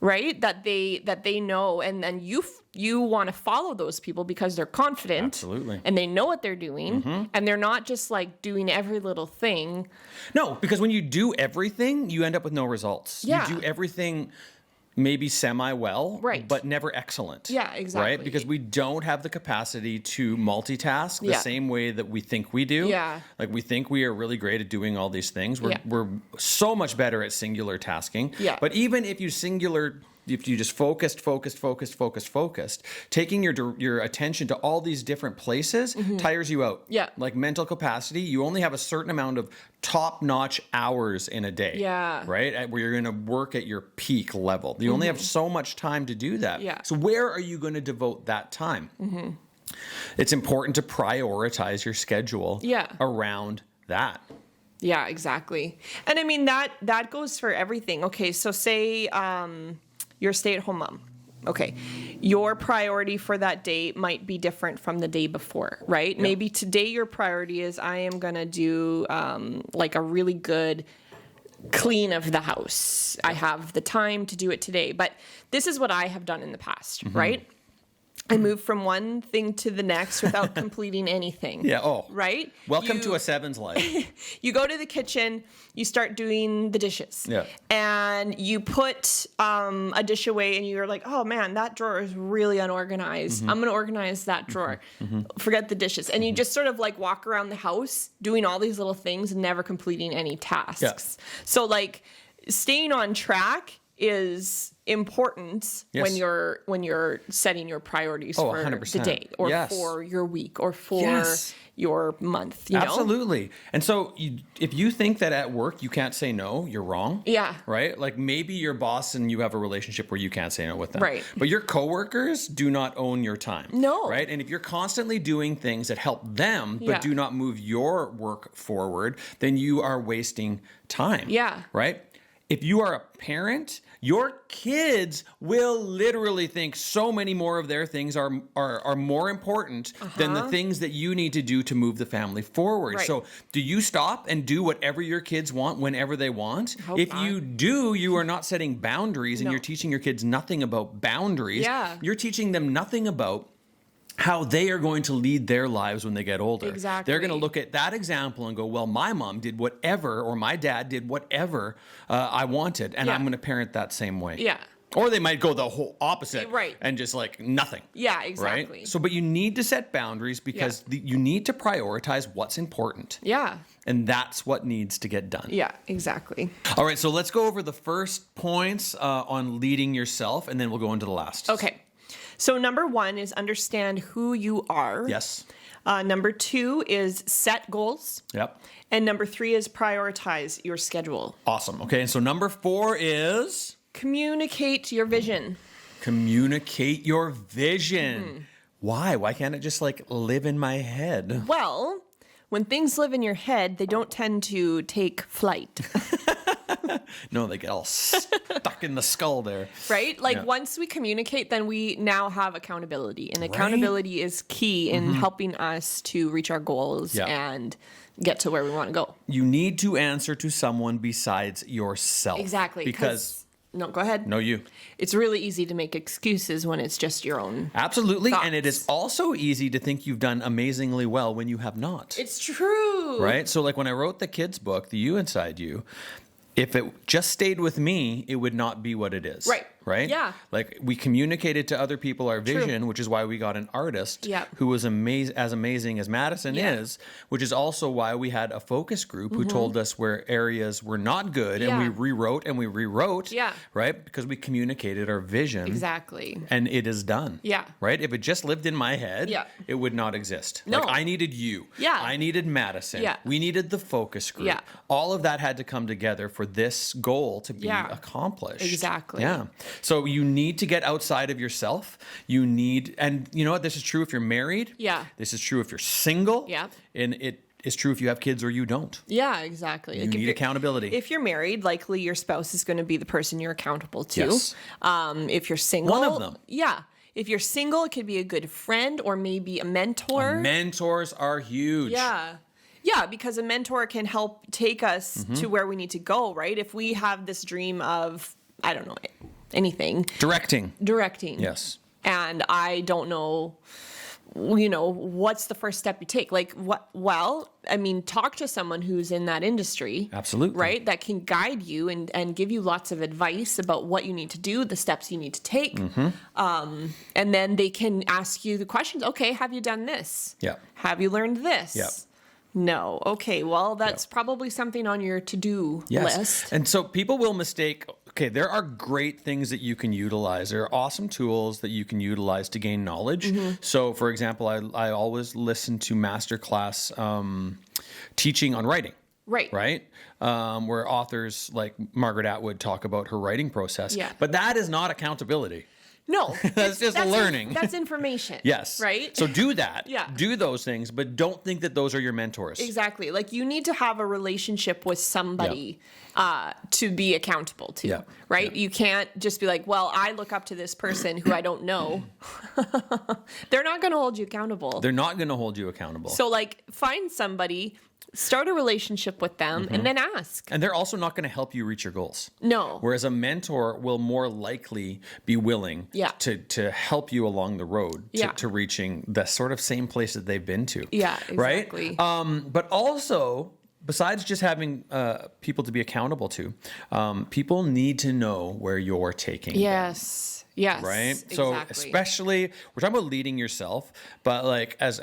Right? That they know, and then you want to follow those people because they're confident. Absolutely. And they know what they're doing, and they're not just like doing every little thing. No, because when you do everything, you end up with no results. Yeah. You do everything maybe semi-well, right, but never excellent. Yeah, exactly. Right? Because we don't have the capacity to multitask the same way that we think we do. Yeah. Like we think we are really great at doing all these things. We're so much better at singular tasking. Yeah. But even if you just focused, taking your attention to all these different places tires you out. Yeah. Like mental capacity, you only have a certain amount of top-notch hours in a day. Yeah. Right? Where you're going to work at your peak level. You only have so much time to do that. Yeah. So where are you going to devote that time? It's important to prioritize your schedule around that. Yeah, exactly. And I mean, that goes for everything. Okay, so say you're a stay-at-home mom. Okay, your priority for that day might be different from the day before, right? Yeah. Maybe today your priority is I am going to do like a really good clean of the house. I have the time to do it today. But this is what I have done in the past, right? I move from one thing to the next without completing anything. Yeah. Oh. Right? Welcome to a seven's life. You go to the kitchen, you start doing the dishes. Yeah. And you put a dish away and you're like, oh man, that drawer is really unorganized. I'm going to organize that drawer. Forget the dishes. And you just sort of like walk around the house doing all these little things and never completing any tasks. Yeah. So like staying on track is important when you're setting your priorities for 100%. the day or for your week or for your month. You know? Absolutely. And so if you think that at work you can't say no, you're wrong. Yeah. Right? Like maybe your boss and you have a relationship where you can't say no with them. Right. But your coworkers do not own your time. No. Right? And if you're constantly doing things that help them but do not move your work forward, then you are wasting time. Yeah. Right? If you are a parent, your kids will literally think so many more of their things are more important than the things that you need to do to move the family forward. Right. So do you stop and do whatever your kids want whenever they want? If you do, you are not setting boundaries and you're teaching your kids nothing about boundaries. Yeah. You're teaching them nothing about how they are going to lead their lives when they get older. Exactly. They're going to look at that example and go, well, my mom did whatever, or my dad did whatever I wanted, and I'm going to parent that same way. Yeah. Or they might go the whole opposite. Right. And just like nothing. Yeah, exactly. Right? So, but you need to set boundaries because you need to prioritize what's important. Yeah. And that's what needs to get done. Yeah, exactly. All right, so let's go over the first points on leading yourself, and then we'll go into the last. Okay. So number 1 is understand who you are. Yes. Number 2 is set goals. Yep. And number 3 is prioritize your schedule. Awesome. Okay, and so number 4 is... communicate your vision. Communicate your vision. Why? Why can't it just like live in my head? Well, when things live in your head, they don't tend to take flight. No, they get all stuck in the skull there. Right? Like once we communicate, then we now have accountability. And accountability is key in helping us to reach our goals and get to where we want to go. You need to answer to someone besides yourself. Exactly. Because... No, go ahead. No, you. It's really easy to make excuses when it's just your own. Absolutely. thoughts. And it is also easy to think you've done amazingly well when you have not. It's true. Right? So like when I wrote the kids' book, The You Inside You, if it just stayed with me, it would not be what it is. Right. Right? Yeah. Like we communicated to other people our vision, which is why we got an artist who was as amazing as Madison is, which is also why we had a focus group who told us where areas were not good and we rewrote and we rewrote. Yeah. Right? Because we communicated our vision. Exactly. And it is done. Yeah. Right? If it just lived in my head, it would not exist. No. Like I needed you. Yeah. I needed Madison. Yeah. We needed the focus group. Yeah. All of that had to come together for this goal to be accomplished. Exactly. Yeah. So you need to get outside of yourself. You need, and you know what? This is true if you're married. Yeah. This is true if you're single. Yeah. And it is true if you have kids or you don't. Yeah, exactly. You need accountability. If you're married, likely your spouse is going to be the person you're accountable to. Yes. If you're single, One of them. Yeah. If you're single, it could be a good friend or maybe a mentor. Mentors are huge. Yeah. Yeah, because a mentor can help take us to where we need to go, right? If we have this dream of, I don't know, anything. Directing. Yes. And I don't know, what's the first step you take? Like, what? Well, I mean, talk to someone who's in that industry. Absolutely. Right? That can guide you and give you lots of advice about what you need to do, the steps you need to take. And then they can ask you the questions. Okay, have you done this? Yeah. Have you learned this? Yeah. No. Okay, well, that's probably something on your to-do list. And so people will mistake, okay, there are great things that you can utilize. There are awesome tools that you can utilize to gain knowledge. So, for example, I always listen to masterclass teaching on writing. Right. Where authors like Margaret Atwood talk about her writing process. Yeah. But that is not accountability. No. That's learning. That's information. Yes. Right? So do that. Yeah. Do those things, but don't think that those are your mentors. Exactly. Like you need to have a relationship with somebody to be accountable to. Yeah. Right? Yeah. You can't just be like, well, I look up to this person who I don't know. They're not going to hold you accountable. They're not going to hold you accountable. So like find somebody, start a relationship with them, and then ask. And they're also not going to help you reach your goals. No. Whereas a mentor will more likely be willing to help you along the road to reaching the sort of same place that they've been to. Yeah, exactly. Right? But also, besides just having people to be accountable to, people need to know where you're taking them. Yes. Yes. Right. Exactly. So especially we're talking about leading yourself, but like as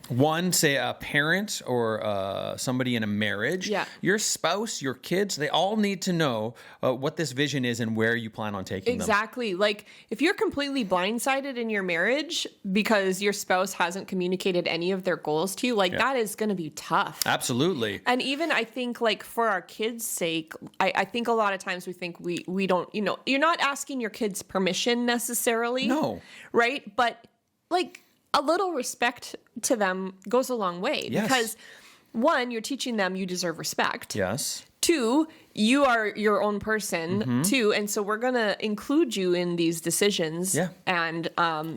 one, say a parent or somebody in a marriage, your spouse, your kids, they all need to know what this vision is and where you plan on taking them. Exactly. Like if you're completely blindsided in your marriage because your spouse hasn't communicated any of their goals to you, like that is going to be tough. Absolutely. And even I think like for our kids' sake, I think a lot of times we think we don't, you're not asking your kids permission necessarily. No. Right? But like a little respect to them goes a long way. Yes. Because one, you're teaching them you deserve respect. Yes. Two, you are your own person too, and so we're going to include you in these decisions and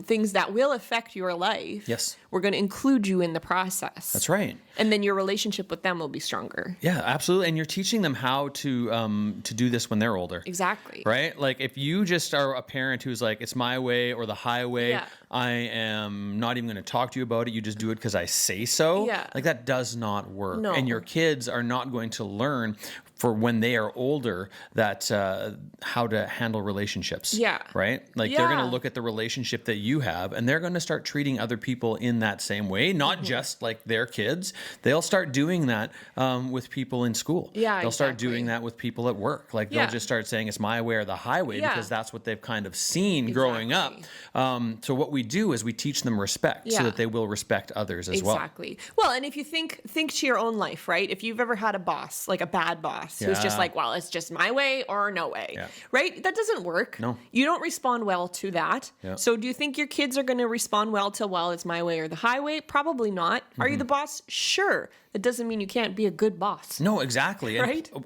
things that will affect your life. Yes. We're going to include you in the process. That's right. And then your relationship with them will be stronger. Yeah, absolutely. And you're teaching them how to do this when they're older. Exactly. Right? Like if you just are a parent who's like, it's my way or the highway, I am not even going to talk to you about it. You just do it because I say so. Yeah. Like that does not work. No. And your kids are not going to learn for when they are older, that how to handle relationships. Yeah. Right? Like they're going to look at the relationship that you have, and they're going to start treating other people in that same way, not just like their kids. They'll start doing that with people in school. Yeah, they'll start doing that with people at work. Like they'll just start saying it's my way or the highway because that's what they've kind of seen growing up. So what we do is we teach them respect so that they will respect others as well. Exactly. Well, and if you think to your own life, right? If you've ever had a boss, like a bad boss, who's just like, well, it's just my way or no way, right? That doesn't work. No. You don't respond well to that. Yeah. So do you think your kids are going to respond well to, well, it's my way or the highway? Probably not. Are you the boss? Sure. That doesn't mean you can't be a good boss. No, exactly. Right? And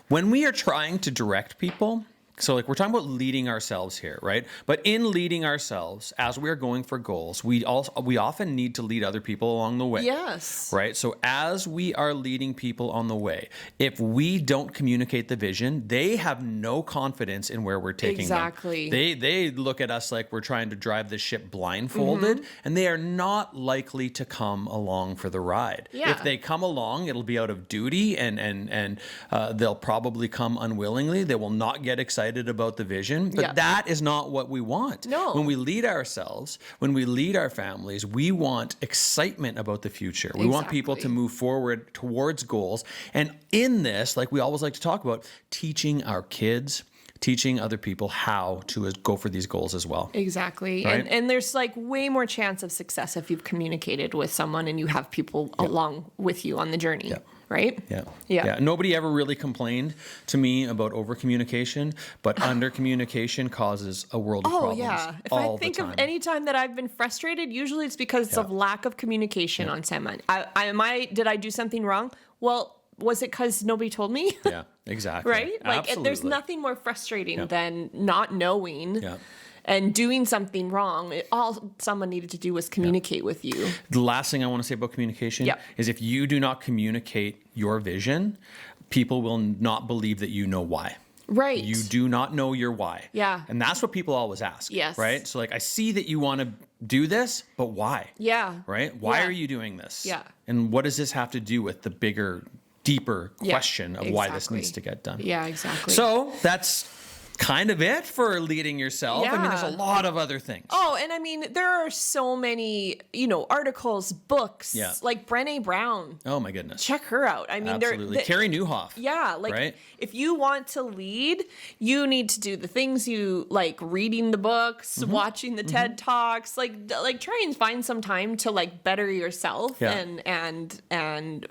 when we are trying to direct people, so like we're talking about leading ourselves here, right? But in leading ourselves, as we are going for goals, we often need to lead other people along the way. Yes. Right? So as we are leading people on the way, if we don't communicate the vision, they have no confidence in where we're taking them. They look at us like we're trying to drive the ship blindfolded, and they are not likely to come along for the ride. Yeah. If they come along, it'll be out of duty, and they'll probably come unwillingly. They will not get excited about the vision, but that is not what we want. No. When we lead ourselves, when we lead our families, we want excitement about the future. We want people to move forward towards goals. And in this, like we always like to talk about, teaching our kids, teaching other people how to go for these goals as well. Exactly. Right? And there's like way more chance of success if you've communicated with someone and you have people along with you on the journey. Right? Yeah. Nobody ever really complained to me about over communication, but under communication causes a world of problems. If I think of any time that I've been frustrated, usually it's because of lack of communication on someone. Did I do something wrong? Well, was it because nobody told me? Yeah, exactly. Right? Like there's nothing more frustrating than not knowing. And doing something wrong. All someone needed to do was communicate with you. The last thing I want to say about communication is if you do not communicate your vision, people will not believe that you know why. Right. You do not know your why. Yeah. And that's what people always ask. Yes. Right? So like, I see that you want to do this, but why? Yeah. Right? Why are you doing this? Yeah. And what does this have to do with the bigger, deeper question of why this needs to get done? Yeah, exactly. So that's kind of it for leading yourself. I mean, there's a lot of other things. Oh, and I mean, there are so many, articles, books, like Brené Brown. Oh my goodness. Check her out. I mean, absolutely. Carey Nieuwhof. Yeah, like if you want to lead, you need to do the things you like: reading the books, watching the TED Talks, like try and find some time to like better yourself and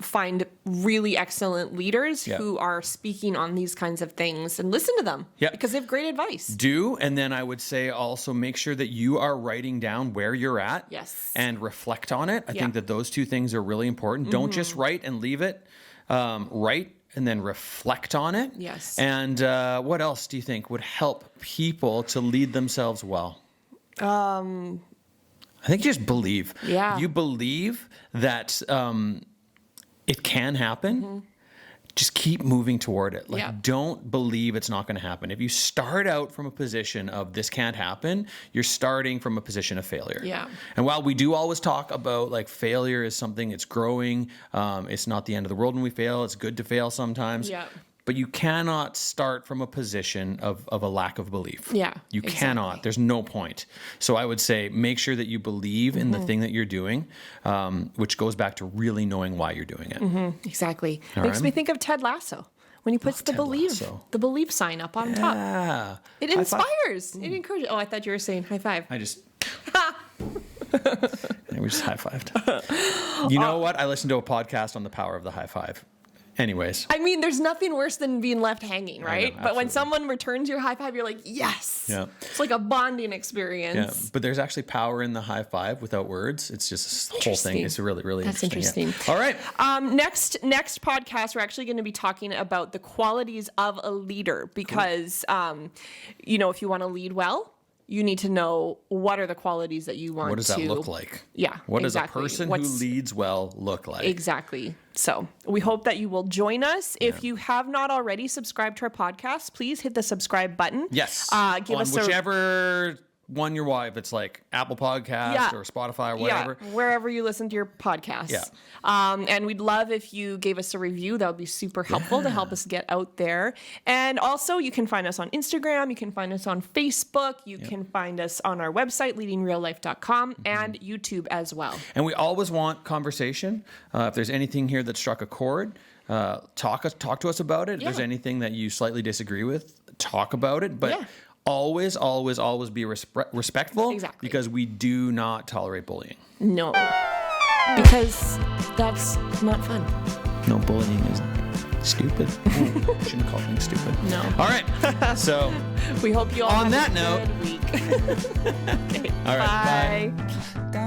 find really excellent leaders who are speaking on these kinds of things and listen to them because they have great advice. And then I would say also make sure that you are writing down where you're at and reflect on it. I think that those two things are really important. Don't just write and leave it. Write and then reflect on it. Yes. And what else do you think would help people to lead themselves well? I think just believe. Yeah. You believe that it can happen. Just keep moving toward it. Like, don't believe it's not going to happen. If you start out from a position of this can't happen, you're starting from a position of failure. Yeah. And while we do always talk about like failure is something, it's growing. It's not the end of the world when we fail. It's good to fail sometimes. Yeah. But you cannot start from a position of a lack of belief. Yeah. You cannot. There's no point. So I would say make sure that you believe in the thing that you're doing, which goes back to really knowing why you're doing it. Exactly. Makes me think of Ted Lasso when he puts the belief sign up on top. It inspires. It encourages. Oh, I thought you were saying high five. We just high-fived. You know what? I listened to a podcast on the power of the high five. Anyways. I mean, there's nothing worse than being left hanging, right? Know, but when someone returns your high five, you're like, yes. Yeah. It's like a bonding experience. Yeah. But there's actually power in the high five without words. It's just this whole thing. It's really, really interesting. Yeah. All right. Next podcast, we're actually going to be talking about the qualities of a leader because, if you want to lead well, you need to know what are the qualities that you want to... What does that look like? Yeah, What does a person who leads well look like? Exactly. So we hope that you will join us. Yeah. If you have not already subscribed to our podcast, please hit the subscribe button. Yes. Give us whichever won your wife. It's like Apple Podcast or Spotify or whatever. Yeah, wherever you listen to your podcasts. Yeah. And we'd love if you gave us a review. That would be super helpful to help us get out there. And also, you can find us on Instagram. You can find us on Facebook. You can find us on our website, leadingreallife.com, and YouTube as well. And we always want conversation. If there's anything here that struck a chord, talk to us about it. If there's anything that you slightly disagree with, talk about it. But always, always, always be respectful. Exactly. Because we do not tolerate bullying. No. Because that's not fun. No, bullying is stupid. Shouldn't call things stupid. No. All right. So we hope you all on have that a note, good week. Okay, all right. Bye. Bye.